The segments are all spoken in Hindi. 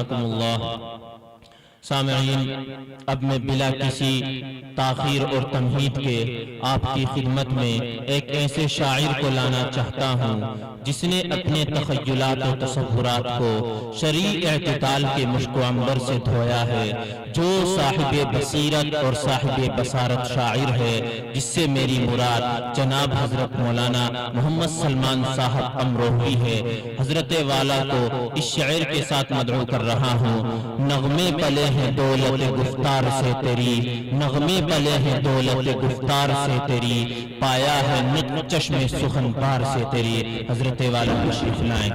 जज़ाकुमुल्लाह। सामईन, अब मैं बिला किसी ताख़ीर और तमहीद के आपकी खिदमत में एक ऐसे शायर को लाना चाहता हूँ जिसने अपने तख़य्युलात और तसव्वुरात को शरई एअतिदाल के मुश्क व अंबर से धोया है, जो साहिब बसीरत और साहिब बसारत शायर है, जिससे मेरी मुराद जनाब हजरत मौलाना मोहम्मद सलमान साहब अमरोही है। हजरत वाला को इस शायर के साथ मदऊ कर रहा हूँ। नगमे पले हैं दौलत गुफ्तार से तेरी, नगमे पले हैं दौलत गुफ्तार से तेरी, पाया है नुत्फ़ चश्मे सुखन पार से तेरी। हजरत वाला तशरीफ लाएं।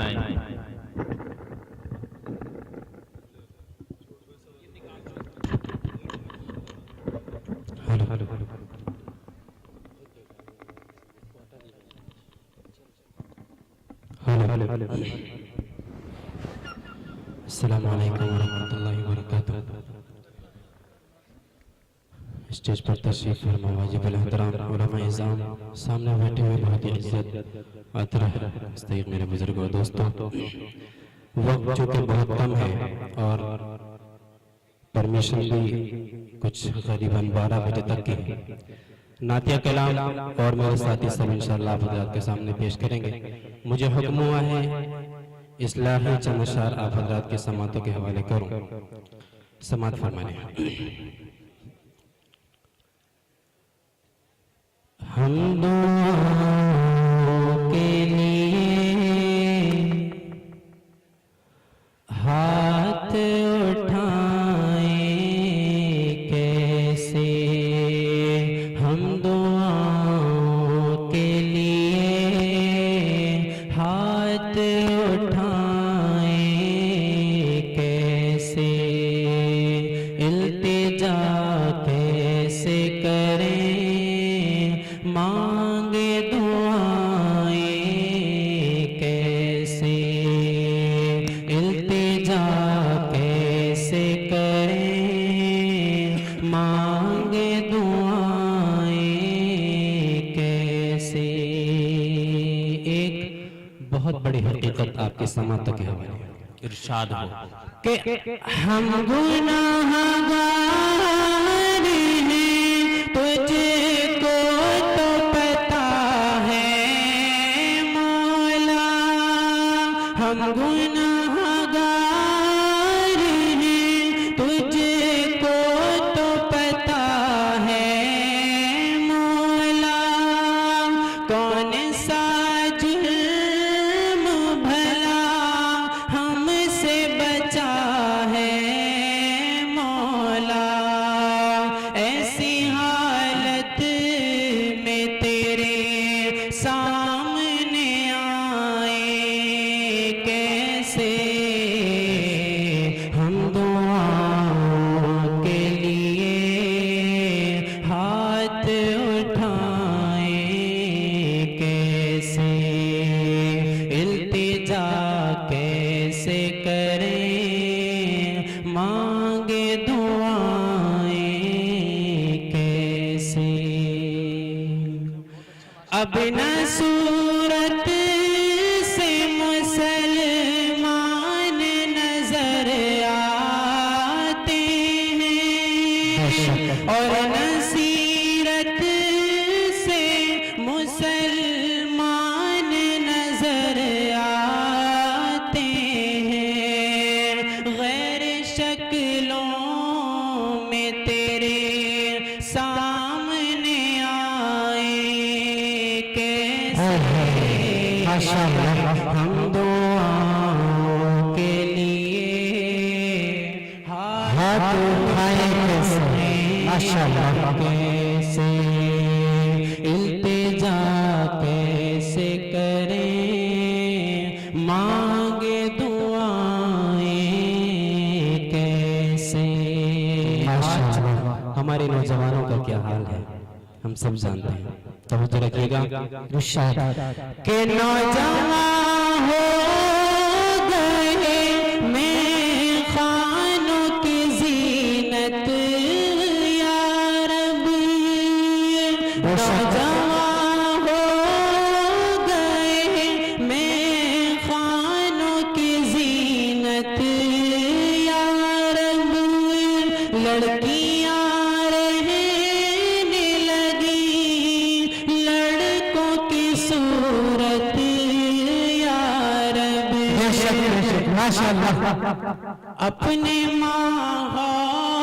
अस्सलामु अलैकुम वरहमतुल्लाहि वबरकातुहू। स्टेज पर तशरीफ फरमा वाजिबुल एहतराम उलमाए इज़ाम, सामने बैठे हुए बहुत ही इज्जत अतरह मुस्तहिक़ मेरे बुजुर्गों दोस्तों, वक्त चूँकि बहुत कम है और परमिशन भी कुछ करीबन 12 बजे तक की है, नातिया कलाम और मेरे साथी सब इंशाअल्लाह हज़रात के सामने पेश करेंगे। मुझे हुक्म हुआ है इस्लाही चंद अशार आप हज़रात के समातों के हवाले करूं। समात फरमाने। हम दुआओं के लिए हाथ उठाएं कैसे, हम दुआओं के लिए हाथ उठाएं कैसे, इल्तिजा कैसे करें, मांगे दुआएं कैसे, इल्तिजा कैसे करें, मांगे दुआएं कैसे। एक बहुत बड़ी हकीकत आपके समात के हवाले इरशाद हो कि हम गुनाहगार हैं, तुझको तो पता है मौला, हम गुनाहगार हैं, तुझको तो पता है मौला, कौन सा जुल्म भला हमसे बचा है मौला, ऐसी हालत में तेरे सामने आए कैसे, हम दुआओं के लिए हाथ उठाएं कैसे, इल्तिजा कैसे करें, मांगे दुआएं कैसे। अब न सूरत से मुसलमान नजर आते हैं और न सीरत से मुसलमान नजर आते हैं, गैर शक्लों में तेरे सामने आए कैसे, हम दुआओं के लिए हाथ उठाएं कैसे, इल्तिजा कैसे करें, मांगे दुआएं कैसे। हमारे नौजवानों का क्या हाल है हम सब जानते हैं, तो रखिएगा के नौजवान हो गए मैं खानों की जीनत या रब, नौजवान हो गए मैं खानों की जीनत सूरत या रब, माशाअल्लाह, अपने माहौल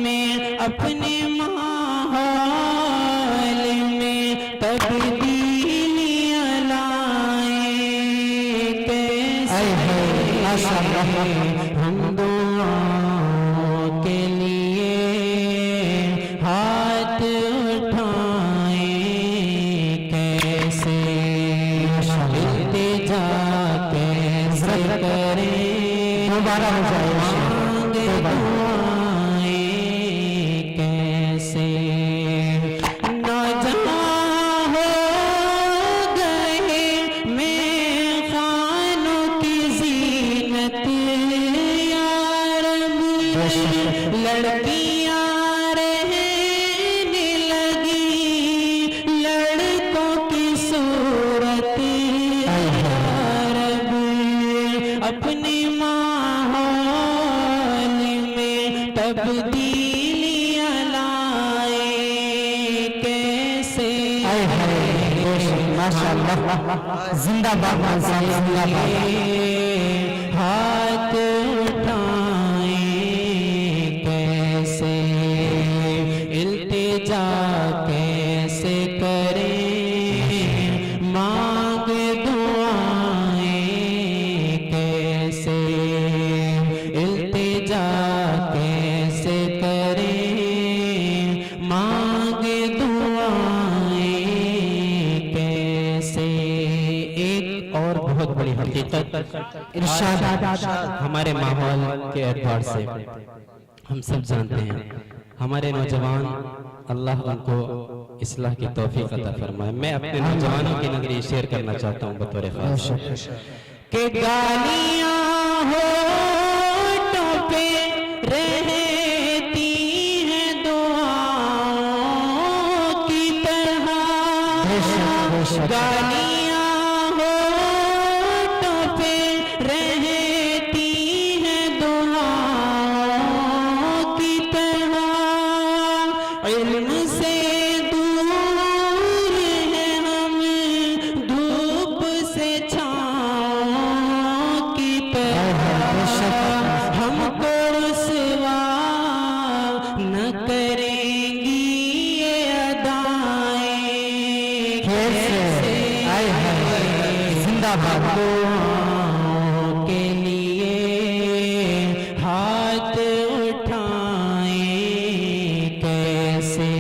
में, अपने माहौल में तब्दीलियां लाए कैसे। माशाअल्लाह, हम दुआओं के लिए हाथ उठाए कैसे, इल्तिजा कैसे करें, दोबारा हो जाए मांगे दुआएं कैसे। नौजवान हो गए मेखानों की जीनत या रब, लड़कियां रहने लगी लड़कों की सूरत या रब, अपने माहौल में तब्दीलियां लाए कैसे। माशाअल्लाह, जिंदाबाद, जिंदाबाद। हाथ उठाए कैसे, इल्तिजा कैसे करें, मांग दुआएं कैसे, इल्तिजा कैसे करें, मांग दुआएं कैसे। एक और बहुत बड़ी हकीकत इरशाद हमारे माहौल के एतबार से हम सब जानते हैं, हमारे नौजवान अल्लाह उनको इस्लाह की तौफीक अता फरमाए। मैं अपने नौजवानों की नगरी शेयर करना चाहता हूँ बतौर खास कि गालियाँ होठों पे रहती हैं दुआओं की तरह, गालियाँ होठों पे रहती हैं दुआओं की तरह, इल्म से दूर हैं हम धूप से छाँव की तरह, हमको रुसवा न करेंगी ये अदाएं कैसे। जिंदाबाद। दुआओं के लिए हाथ उठाए कैसे,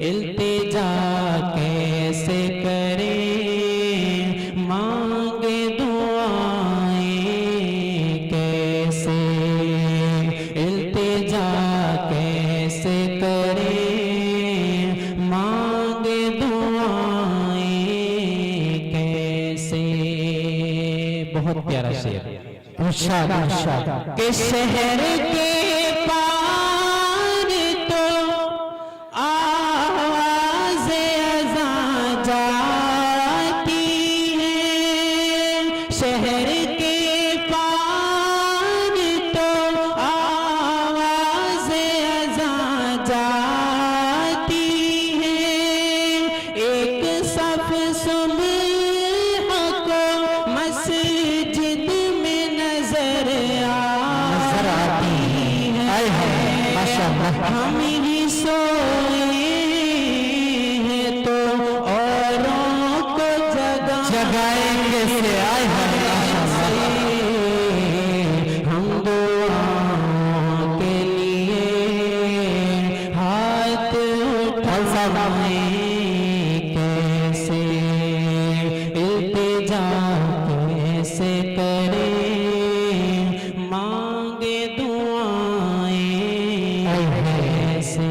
इल्तिजा कैसे करें, मांगे दुआएं कैसे, इल्तिजा कैसे करें, मांगे दुआएं कैसे। बहुत प्यारा शेर इरशाद, इरशाद। के शहर के पार तो आवाज़े अज़ां जाती है, शहर के पार तो आवाज़े अज़ां जाती है, एक सफ सुबह को मस्जिद में नजर आती है। माशाअल्लाह, हम ही सोए हैं तो औरों को जगाएंगे से आए हम दुआओं के लिए हाथ उठाए कैसे, इल्तिजा कैसे करें, मांगे दुआएं कैसे।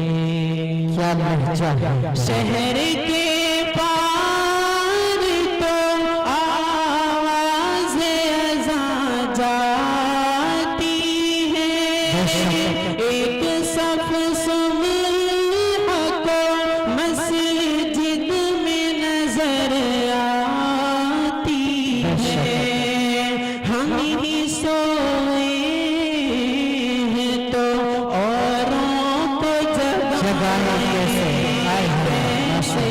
क्या लहजा है। शहर के पार तो आवाज़े अज़ां जाती है, एक सफ सुबह को मस्जिद में नजर आती है, हम ही सोए हैं तो औरों को जगाएं कैसे।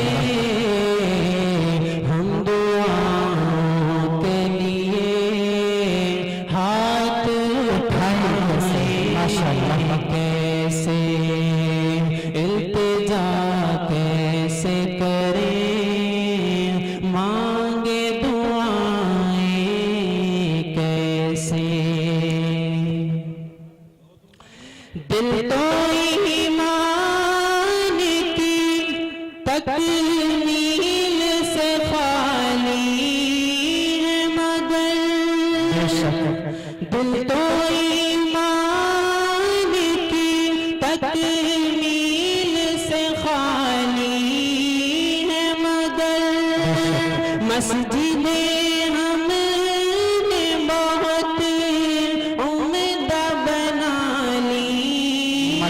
दिल तो ईमान की तकमील से खाली है, मगर मस्जिदे हमने बहुत उम्दा बना ली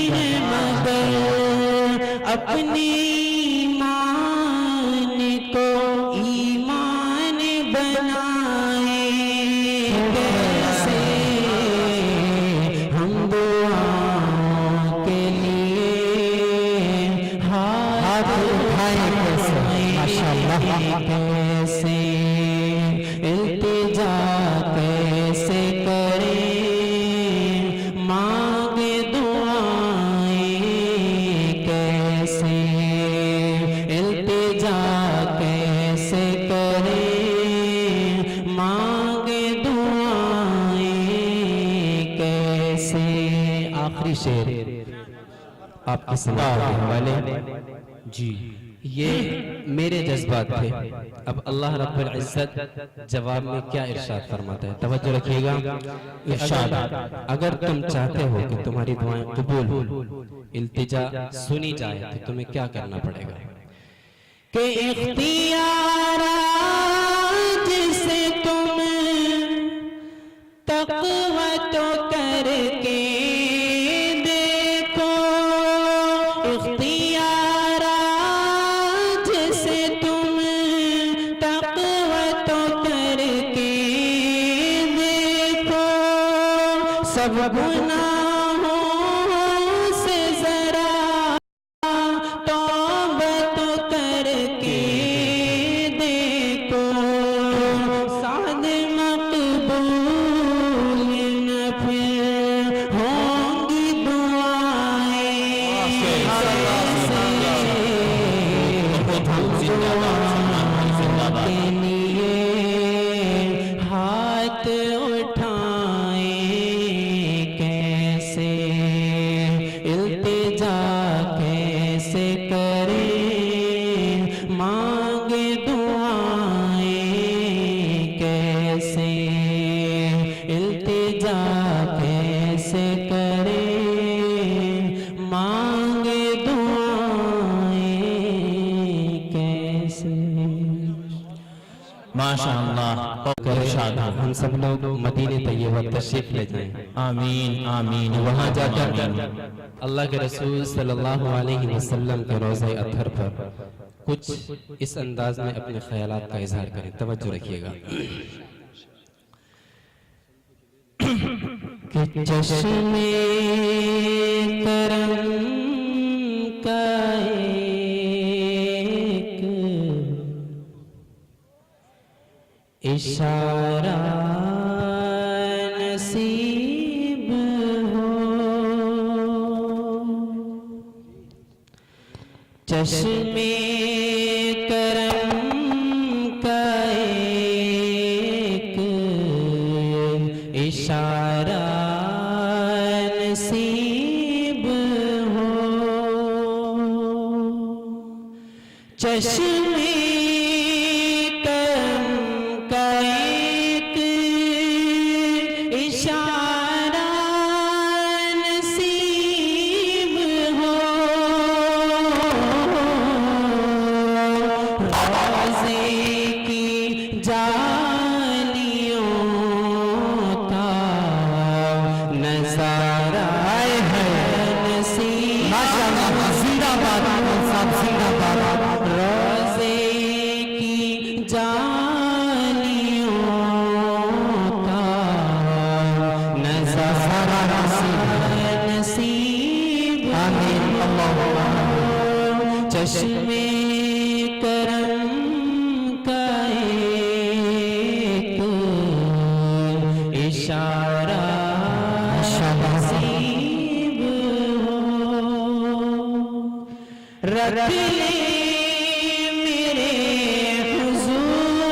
है, मगर अपने ईमान को ईमान बनाए कैसे हम दुआओं के लिए हाथ उठाए कैसे, माशाअल्लाह, कैसे इल्तिजा कैसे करें, मांगे दुआएं कैसे इल्तिजा कैसे करें, मांगे दुआएं कैसे। आखिरी शेर आपके समाज के हवाले। जी, ये मेरे जज्बात थे। अब अल्लाह रब्बुल इज्जत जवाब में क्या इरशाद फरमाता है, तवज्जो रखिएगा। इरशाद, अगर तुम चाहते हो कि तुम्हारी दुआएं कबूल हो, इल्तिजा सुनी जाए, तो तुम्हें क्या करना पड़ेगा कि इख्तियारात से तुम तक़वा तो करके देखो, इख्तियारात से तुम तक़वा तो करके देखो, सब गुनाहों से जरा तौबा तो करके देखो, साद मक़बूल न फिर होंगी दुआएं के लिए हाथ उठाएं कैसे, इल्तिजा कैसे करें, मांगे दुआएं कैसे, इल्तिजा कैसे करें, मांगे दुआएं कैसे। माशाअल्लाह, इरशाद। हम सब लोग मदीने तैयबा तशरीफ ले जाएं। आमीन आमीन। वहाँ जाकर अल्लाह के रसूल सल्लल्लाहु अलैहि वसल्लम के रोज़े अत्हर पर कुछ इस अंदाज में अपने ख्यालात का इजहार करें। तवज्जो रखिएगा कि चश्मे करम का एक इशारा नसीब हो, चश्मे करम का एक इशारा नसीब हो, चश्मे करम का एक इशारा नसीब हो, रोज़े की जालियों का नजारा है नसीब। माशाअल्लाह, जिंदाबाद साहब, जिंदाबाद। रोज़े की जालियों का नजारा नसीब। आमीन, अल्लाह। चश्मे करम का एक इशारा नसीब हो, रख ले मेरे हुजूर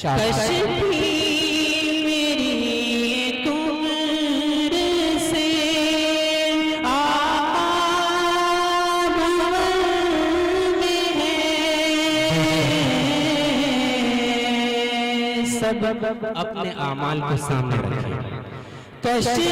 माशाअल्लाह मेरी तुमर से सब अपने आमाल को सामने रखें। कश्ती